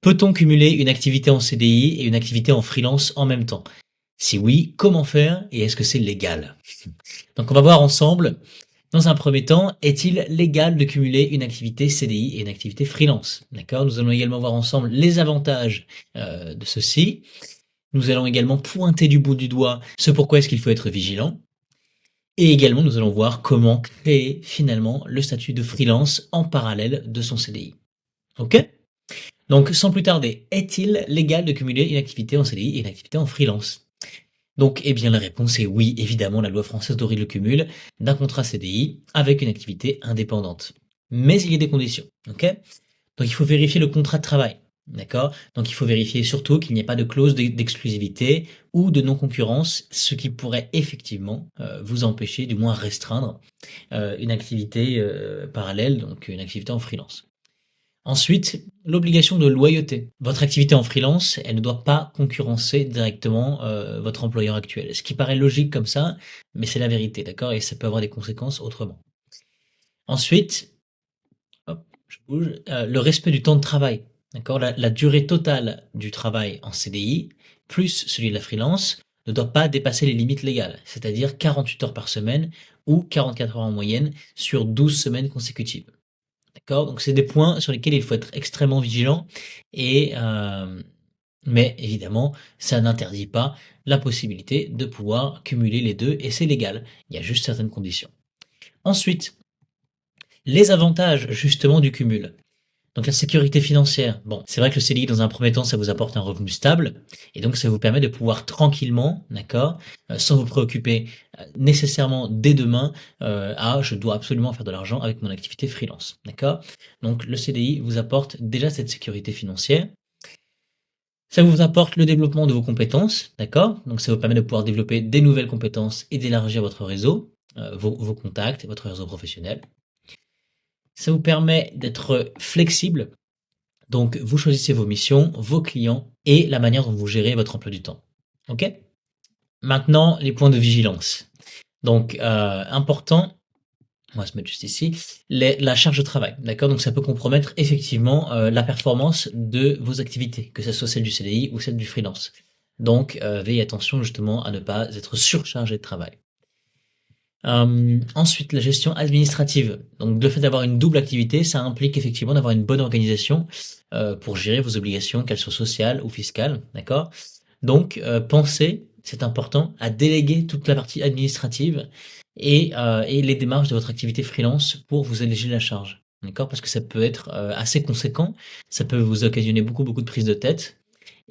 Peut-on cumuler une activité en CDI et une activité en freelance en même temps? Si oui, comment faire et est-ce que c'est légal? Donc on va voir ensemble, dans un premier temps, est-il légal de cumuler une activité CDI et une activité freelance? D'accord? Nous allons également voir ensemble les avantages de ceci. Nous allons également pointer du bout du doigt ce pourquoi est-ce qu'il faut être vigilant. Et également, nous allons voir comment créer finalement le statut de freelance en parallèle de son CDI. Ok? Donc, sans plus tarder, est-il légal de cumuler une activité en CDI et une activité en freelance? Donc, eh bien, la réponse est oui, évidemment, la loi française autorise le cumul d'un contrat CDI avec une activité indépendante. Mais il y a des conditions, ok? Donc, il faut vérifier le contrat de travail, d'accord? Donc, il faut vérifier surtout qu'il n'y ait pas de clause d'exclusivité ou de non-concurrence, ce qui pourrait effectivement vous empêcher, du moins restreindre une activité parallèle, donc une activité en freelance. Ensuite, l'obligation de loyauté. Votre activité en freelance, elle ne doit pas concurrencer directement votre employeur actuel. Ce qui paraît logique comme ça, mais c'est la vérité, d'accord? Et ça peut avoir des conséquences autrement. Ensuite, hop, je bouge, le respect du temps de travail, d'accord? La durée totale du travail en CDI, plus celui de la freelance, ne doit pas dépasser les limites légales, c'est-à-dire 48 heures par semaine ou 44 heures en moyenne sur 12 semaines consécutives. D'accord? Donc c'est des points sur lesquels il faut être extrêmement vigilant et mais évidemment, ça n'interdit pas la possibilité de pouvoir cumuler les 2 et c'est légal. Il y a juste certaines conditions. Ensuite, les avantages justement du cumul. Donc la sécurité financière. Bon, c'est vrai que le CDI dans un premier temps, ça vous apporte un revenu stable et donc ça vous permet de pouvoir tranquillement, d'accord, sans vous préoccuper nécessairement dès demain je dois absolument faire de l'argent avec mon activité freelance, d'accord? Donc le CDI vous apporte déjà cette sécurité financière. Ça vous apporte le développement de vos compétences, d'accord? Donc ça vous permet de pouvoir développer des nouvelles compétences et d'élargir votre réseau, vos contacts, votre réseau professionnel. Ça vous permet d'être flexible. Donc, vous choisissez vos missions, vos clients et la manière dont vous gérez votre emploi du temps. Ok? Maintenant, les points de vigilance. Donc, important, on va se mettre juste ici, la charge de travail. D'accord? Donc, ça peut compromettre effectivement la performance de vos activités, que ce soit celle du CDI ou celle du freelance. Donc, veillez attention justement à ne pas être surchargé de travail. Ensuite, la gestion administrative. Donc, le fait d'avoir une double activité, ça implique effectivement d'avoir une bonne organisation pour gérer vos obligations, qu'elles soient sociales ou fiscales, d'accord? Donc, pensez, c'est important, à déléguer toute la partie administrative et les démarches de votre activité freelance pour vous alléger la charge, d'accord? Parce que ça peut être assez conséquent, ça peut vous occasionner beaucoup, beaucoup de prises de tête.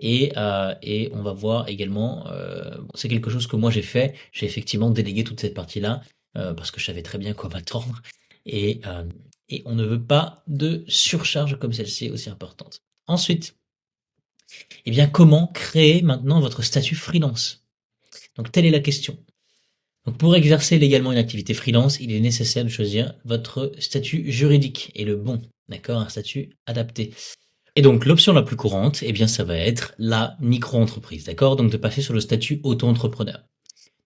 Et on va voir également, bon, c'est quelque chose que moi j'ai fait, j'ai effectivement délégué toute cette partie-là, parce que je savais très bien quoi m'attendre et hem et on ne veut pas de surcharge comme celle-ci aussi importante. Ensuite, eh bien, comment créer maintenant votre statut freelance? Donc telle est la question. Donc pour exercer légalement une activité freelance, il est nécessaire de choisir votre statut juridique et le bon, d'accord? Un statut adapté. Et donc l'option la plus courante, eh bien ça va être la micro-entreprise, d'accord? Donc de passer sur le statut auto-entrepreneur.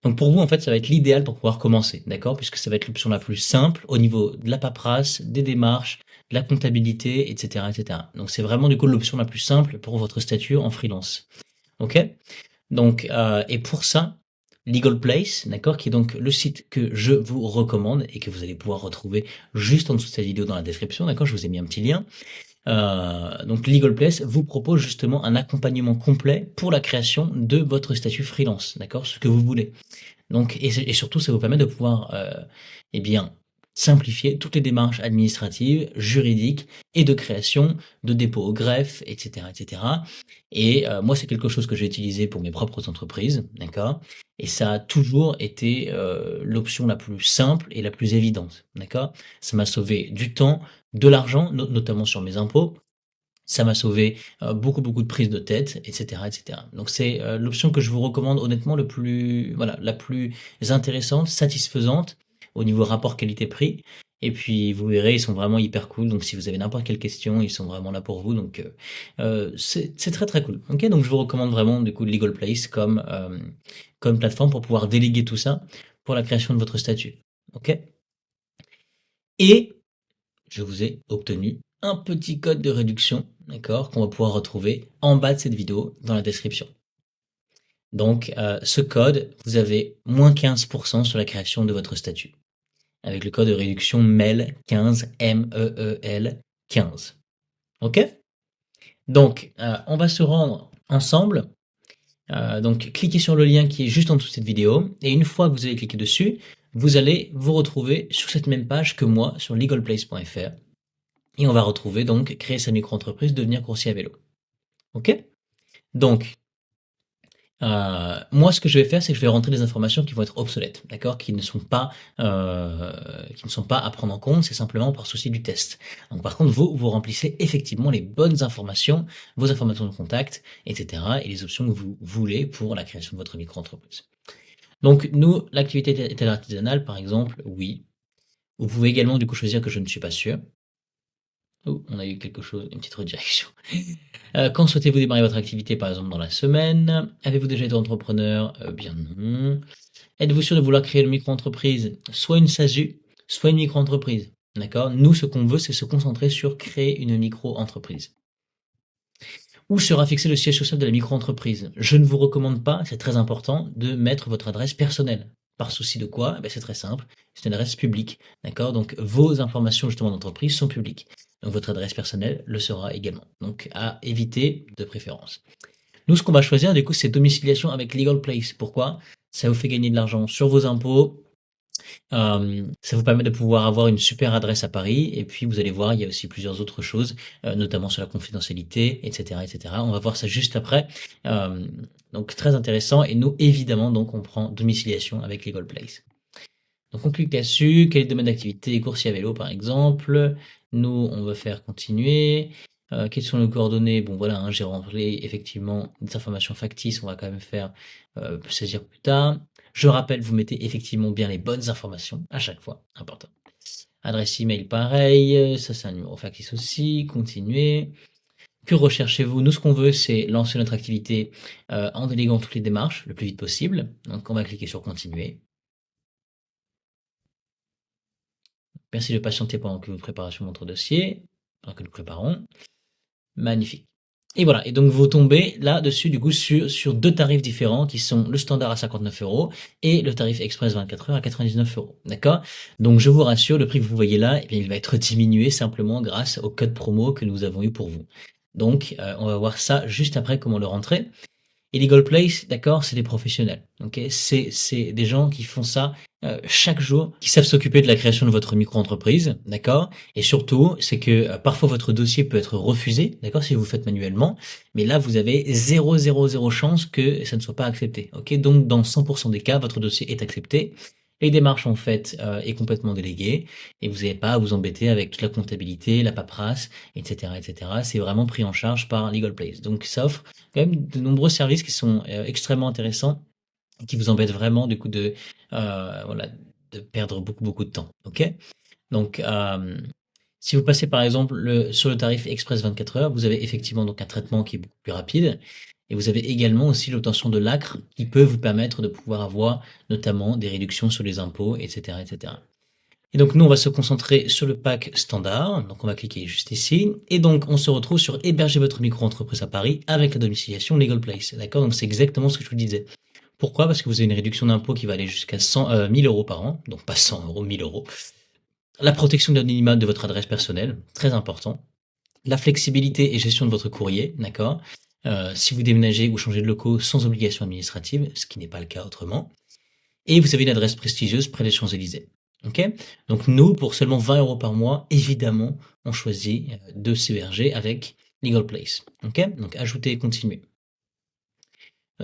Donc pour vous, en fait, ça va être l'idéal pour pouvoir commencer, d'accord? Puisque ça va être l'option la plus simple au niveau de la paperasse, des démarches, de la comptabilité, etc., etc. Donc c'est vraiment du coup l'option la plus simple pour votre statut en freelance. Ok? Donc et pour ça, Legal Place, d'accord, qui est donc le site que je vous recommande et que vous allez pouvoir retrouver juste en dessous de cette vidéo dans la description, d'accord? Je vous ai mis un petit lien. Donc Legal Place vous propose justement un accompagnement complet pour la création de votre statut freelance, d'accord? Ce que vous voulez. Donc et surtout ça vous permet de pouvoir, eh bien, simplifier toutes les démarches administratives, juridiques et de création, de dépôt au greffe et cetera et cetera et moi c'est quelque chose que j'ai utilisé pour mes propres entreprises, d'accord? Et ça a toujours été, l'option la plus simple et la plus évidente, d'accord? Ça m'a sauvé du temps, de l'argent, notamment sur mes impôts. Ça m'a sauvé beaucoup, beaucoup de prises de tête, etc., etc. Donc c'est l'option que je vous recommande honnêtement le plus, voilà, la plus intéressante, satisfaisante au niveau rapport qualité-prix. Et puis vous verrez, ils sont vraiment hyper cool. Donc si vous avez n'importe quelle question, ils sont vraiment là pour vous. Donc c'est très très cool. Ok, donc je vous recommande vraiment du coup Legal Place comme plateforme pour pouvoir déléguer tout ça pour la création de votre statut. Ok. Et je vous ai obtenu un petit code de réduction, d'accord, qu'on va pouvoir retrouver en bas de cette vidéo dans la description. Donc, ce code, vous avez moins 15% sur la création de votre statut. Avec le code de réduction MEL15, MEEL 15. Ok? Donc, on va se rendre ensemble. Donc, cliquez sur le lien qui est juste en dessous de cette vidéo. Et une fois que vous avez cliqué dessus, vous allez vous retrouver sur cette même page que moi, sur legalplace.fr. Et on va retrouver donc créer sa micro-entreprise, devenir coursier à vélo. Ok? Donc, moi, ce que je vais faire, c'est que je vais rentrer des informations qui vont être obsolètes, d'accord, qui ne sont pas à prendre en compte. C'est simplement par souci du test. Donc, par contre, vous remplissez effectivement les bonnes informations, vos informations de contact, etc., et les options que vous voulez pour la création de votre micro-entreprise. Donc, nous, l'activité est-elle artisanale, par exemple, oui. Vous pouvez également du coup choisir que je ne suis pas sûr. Oh, on a eu quelque chose, une petite redirection. Quand souhaitez-vous démarrer votre activité, par exemple, dans la semaine? Avez-vous déjà été entrepreneur? Bien non. Êtes-vous sûr de vouloir créer une micro-entreprise? Soit une SASU, soit une micro-entreprise. D'accord? Nous, ce qu'on veut, c'est se concentrer sur créer une micro-entreprise. Où sera fixé le siège social de la micro-entreprise? Je ne vous recommande pas, c'est très important, de mettre votre adresse personnelle. Par souci de quoi? C'est très simple, c'est une adresse publique. D'accord? Donc, vos informations justement d'entreprise sont publiques. Donc, votre adresse personnelle le sera également. Donc, à éviter de préférence. Nous, ce qu'on va choisir, du coup, c'est domiciliation avec Legal Place. Pourquoi? Ça vous fait gagner de l'argent sur vos impôts. Ça vous permet de pouvoir avoir une super adresse à Paris. Et puis, vous allez voir, il y a aussi plusieurs autres choses, notamment sur la confidentialité, etc., etc. On va voir ça juste après. Donc, très intéressant. Et nous, évidemment, donc, on prend domiciliation avec Legal Place. Donc, on clique là-dessus. Quel est le domaine d'activité? Coursier à vélo, par exemple. Nous, on va faire continuer. Quelles sont nos coordonnées? Bon, voilà, hein, j'ai rempli effectivement des informations factices. On va quand même faire saisir plus tard. Je rappelle, vous mettez effectivement bien les bonnes informations à chaque fois. Important. Adresse email, pareil. Ça, c'est un numéro factice aussi. Continuer. Que recherchez-vous? Nous, ce qu'on veut, c'est lancer notre activité en déléguant toutes les démarches le plus vite possible. Donc, on va cliquer sur continuer. Merci de patienter pendant que vous préparez votre dossier, pendant que nous préparons. Magnifique. Et voilà. Et donc, vous tombez là-dessus, du coup, sur deux tarifs différents qui sont le standard à 59 € et le tarif express 24 heures à 99 €. D'accord? Donc, je vous rassure, le prix que vous voyez là, eh bien, il va être diminué simplement grâce au code promo que nous avons eu pour vous. Donc, on va voir ça juste après comment le rentrer. Et Legal Place, d'accord, c'est des professionnels. Ok, c'est des gens qui font ça chaque jour, qui savent s'occuper de la création de votre micro-entreprise, d'accord. Et surtout, c'est que parfois votre dossier peut être refusé, d'accord, si vous le faites manuellement. Mais là, vous avez 0,00 chance que ça ne soit pas accepté. Ok, donc dans 100% des cas, votre dossier est accepté. Les démarches en fait est complètement déléguée et vous n'avez pas à vous embêter avec toute la comptabilité, la paperasse, etc., etc. C'est vraiment pris en charge par Legal Place. Donc ça offre quand même de nombreux services qui sont extrêmement intéressants et qui vous embêtent vraiment du coup voilà, de perdre beaucoup de temps. Ok? Donc si vous passez par exemple sur le tarif Express 24 heures, vous avez effectivement donc un traitement qui est beaucoup plus rapide. Et vous avez également aussi l'obtention de l'ACRE qui peut vous permettre de pouvoir avoir notamment des réductions sur les impôts, etc., etc. Et donc nous, on va se concentrer sur le pack standard. Donc on va cliquer juste ici. Et donc on se retrouve sur héberger votre micro-entreprise à Paris avec la domiciliation Legal Place. D'accord? Donc c'est exactement ce que je vous disais. Pourquoi? Parce que vous avez une réduction d'impôt qui va aller jusqu'à 1000 € par an. Donc pas 100 €, 1000 €. La protection de l'anonymat de votre adresse personnelle, très important. La flexibilité et gestion de votre courrier, d'accord? Si vous déménagez ou changez de locaux sans obligation administrative, ce qui n'est pas le cas autrement. Et vous avez une adresse prestigieuse près des Champs-Élysées. Ok? Donc nous, pour seulement 20 € par mois, évidemment, on choisit de s'héberger avec Legal Place. Ok? Donc ajouter et continuer.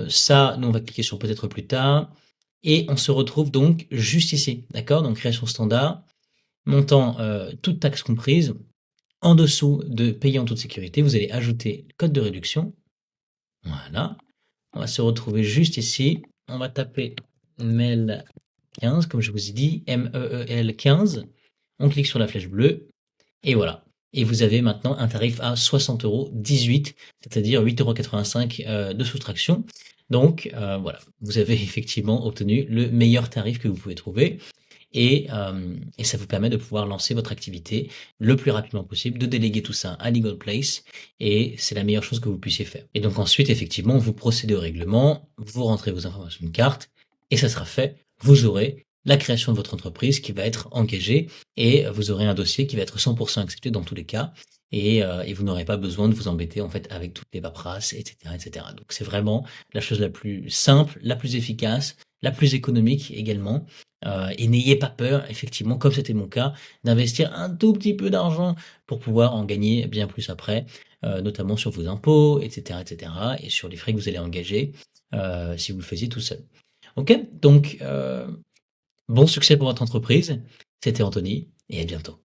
Ça, nous on va cliquer sur peut-être plus tard. Et on se retrouve donc juste ici. D'accord? Donc création standard, montant toute taxe comprise. En dessous de payer en toute sécurité, vous allez ajouter le code de réduction. Voilà. On va se retrouver juste ici. On va taper MEL 15, comme je vous ai dit, MEEL 15. On clique sur la flèche bleue. Et voilà. Et vous avez maintenant un tarif à 60,18 €, c'est-à-dire 8,85 € de soustraction. Donc voilà, vous avez effectivement obtenu le meilleur tarif que vous pouvez trouver. et ça vous permet de pouvoir lancer votre activité le plus rapidement possible, de déléguer tout ça à Legal Place et c'est la meilleure chose que vous puissiez faire. Et donc ensuite, effectivement, vous procédez au règlement, vous rentrez vos informations de carte et ça sera fait. Vous aurez la création de votre entreprise qui va être engagée et vous aurez un dossier qui va être 100% accepté dans tous les cas et vous n'aurez pas besoin de vous embêter en fait avec toutes les paperasses, etc., etc. Donc c'est vraiment la chose la plus simple, la plus efficace, la plus économique également. Et n'ayez pas peur, effectivement, comme c'était mon cas, d'investir un tout petit peu d'argent pour pouvoir en gagner bien plus après, notamment sur vos impôts, etc., etc., et sur les frais que vous allez engager si vous le faisiez tout seul. Ok, donc bon succès pour votre entreprise. C'était Anthony et à bientôt.